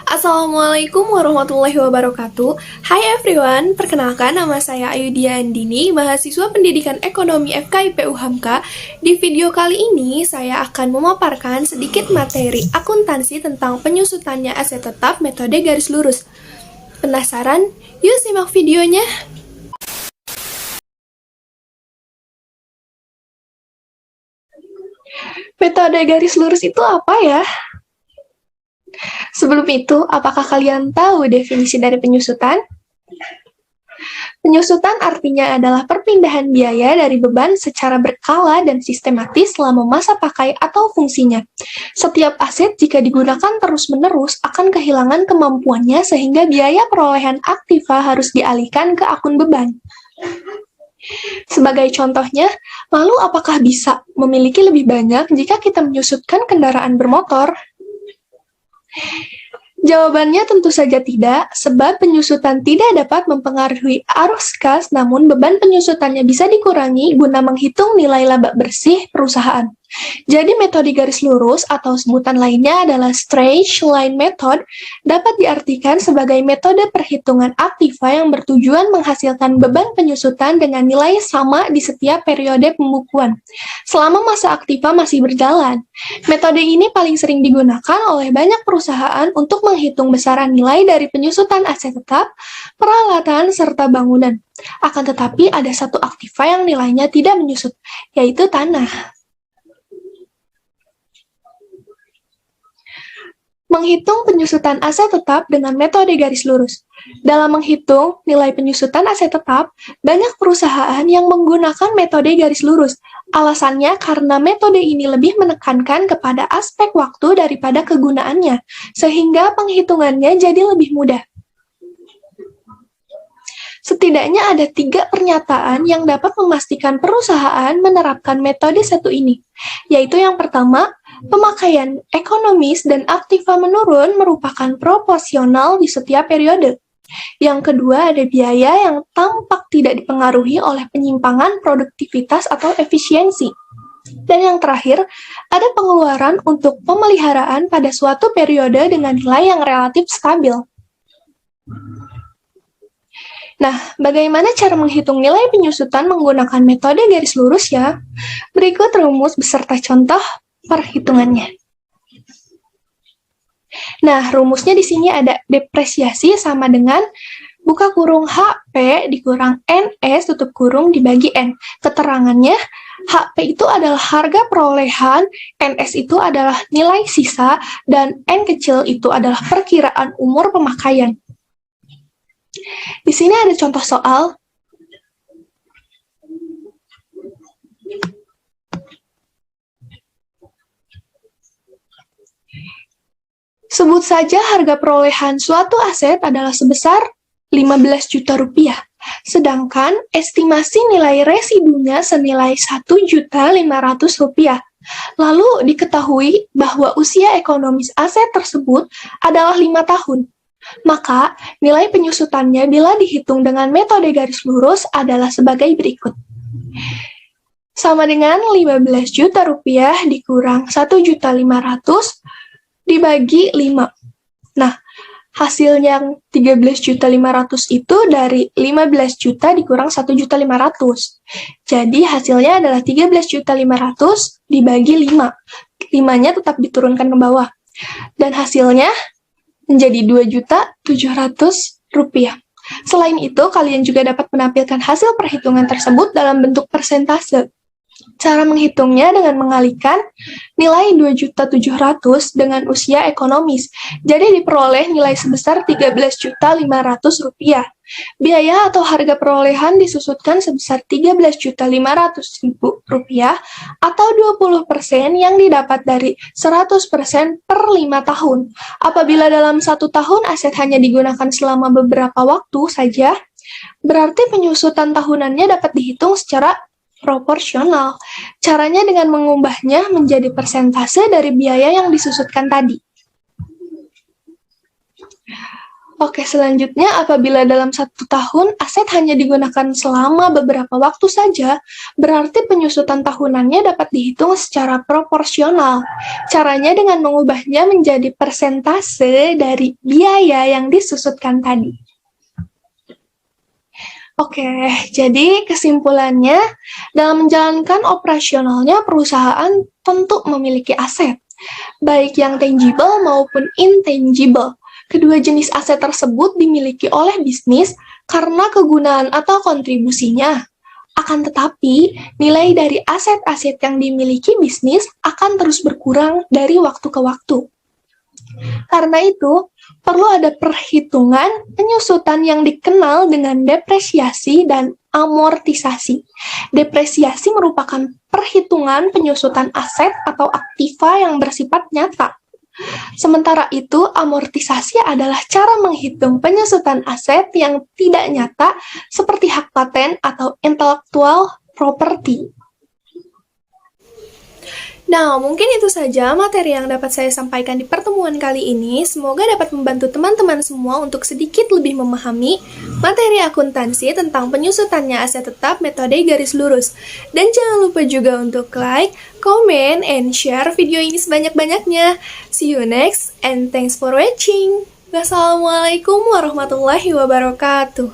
Assalamualaikum warahmatullahi wabarakatuh. Hai everyone, perkenalkan nama saya Ayudia Andini, mahasiswa Pendidikan Ekonomi FKIP UHAMKA. Di video kali ini, saya akan memaparkan sedikit materi akuntansi tentang penyusutannya aset tetap metode garis lurus. Penasaran? Yuk simak videonya. Metode garis lurus itu apa ya? Sebelum itu, apakah kalian tahu definisi dari penyusutan? Penyusutan artinya adalah perpindahan biaya dari beban secara berkala dan sistematis selama masa pakai atau fungsinya. Setiap aset jika digunakan terus-menerus akan kehilangan kemampuannya sehingga biaya perolehan aktiva harus dialihkan ke akun beban. Sebagai contohnya, lalu apakah bisa memiliki lebih banyak jika kita menyusutkan kendaraan bermotor? Jawabannya tentu saja tidak, sebab penyusutan tidak dapat mempengaruhi arus kas, namun beban penyusutannya bisa dikurangi guna menghitung nilai laba bersih perusahaan. Jadi metode garis lurus atau sebutan lainnya adalah straight line method dapat diartikan sebagai metode perhitungan aktiva yang bertujuan menghasilkan beban penyusutan dengan nilai sama di setiap periode pembukuan, selama masa aktiva masih berjalan. Metode ini paling sering digunakan oleh banyak perusahaan untuk menghitung besaran nilai dari penyusutan aset tetap, peralatan, serta bangunan. Akan tetapi ada satu aktiva yang nilainya tidak menyusut, yaitu tanah. Menghitung penyusutan aset tetap dengan metode garis lurus. Dalam menghitung nilai penyusutan aset tetap, banyak perusahaan yang menggunakan metode garis lurus. Alasannya karena metode ini lebih menekankan kepada aspek waktu daripada kegunaannya, sehingga penghitungannya jadi lebih mudah. Setidaknya ada 3 pernyataan yang dapat memastikan perusahaan menerapkan metode satu ini, yaitu yang pertama, pemakaian ekonomis dan aktiva menurun merupakan proporsional di setiap periode. Yang kedua, ada biaya yang tampak tidak dipengaruhi oleh penyimpangan produktivitas atau efisiensi. Dan yang terakhir, ada pengeluaran untuk pemeliharaan pada suatu periode dengan nilai yang relatif stabil. Nah, bagaimana cara menghitung nilai penyusutan menggunakan metode garis lurus ya? Berikut rumus beserta contoh perhitungannya. Nah, rumusnya di sini ada depresiasi sama dengan buka kurung HP dikurang NS tutup kurung dibagi N. Keterangannya, HP itu adalah harga perolehan, NS itu adalah nilai sisa, dan N kecil itu adalah perkiraan umur pemakaian. Di sini ada contoh soal. Sebut saja harga perolehan suatu aset adalah sebesar 15 juta rupiah, sedangkan estimasi nilai residunya senilai 1.500.000 rupiah. Lalu diketahui bahwa usia ekonomis aset tersebut adalah 5 tahun. Maka, nilai penyusutannya bila dihitung dengan metode garis lurus adalah sebagai berikut. Sama dengan 15 juta rupiah dikurang 1.500.000 dibagi 5. Nah, hasil yang 13.500.000 itu dari 15 juta dikurang 1.500.000. Jadi hasilnya adalah 13.500.000 dibagi 5. 5-nya tetap diturunkan ke bawah. Dan hasilnya menjadi 2.700.000 rupiah. Selain itu, kalian juga dapat menampilkan hasil perhitungan tersebut dalam bentuk persentase. Cara menghitungnya dengan mengalihkan nilai 2.700.000 dengan usia ekonomis. Jadi diperoleh nilai sebesar 13.500.000 rupiah. Biaya atau harga perolehan disusutkan sebesar 13.500.000 rupiah atau 20% yang didapat dari 100% per 5 tahun. Apabila dalam 1 tahun aset hanya digunakan selama beberapa waktu saja, berarti penyusutan tahunannya dapat dihitung secara proporsional. Caranya dengan mengubahnya menjadi persentase dari biaya yang disusutkan tadi. Oke, selanjutnya apabila dalam 1 tahun aset hanya digunakan selama beberapa waktu saja, berarti penyusutan tahunannya dapat dihitung secara proporsional. Caranya dengan mengubahnya menjadi persentase dari biaya yang disusutkan tadi. Oke, jadi kesimpulannya, dalam menjalankan operasionalnya perusahaan tentu memiliki aset, baik yang tangible maupun intangible. Kedua jenis aset tersebut dimiliki oleh bisnis karena kegunaan atau kontribusinya. Akan tetapi, nilai dari aset-aset yang dimiliki bisnis akan terus berkurang dari waktu ke waktu. Karena itu, perlu ada perhitungan penyusutan yang dikenal dengan depresiasi dan amortisasi. Depresiasi merupakan perhitungan penyusutan aset atau aktiva yang bersifat nyata. Sementara itu, amortisasi adalah cara menghitung penyusutan aset yang tidak nyata seperti hak paten atau intellectual property. Nah, mungkin itu saja materi yang dapat saya sampaikan di pertemuan kali ini. Semoga dapat membantu teman-teman semua untuk sedikit lebih memahami materi akuntansi tentang penyusutannya aset tetap metode garis lurus. Dan jangan lupa juga untuk like, comment, and share video ini sebanyak-banyaknya. See you next, and thanks for watching. Wassalamualaikum warahmatullahi wabarakatuh.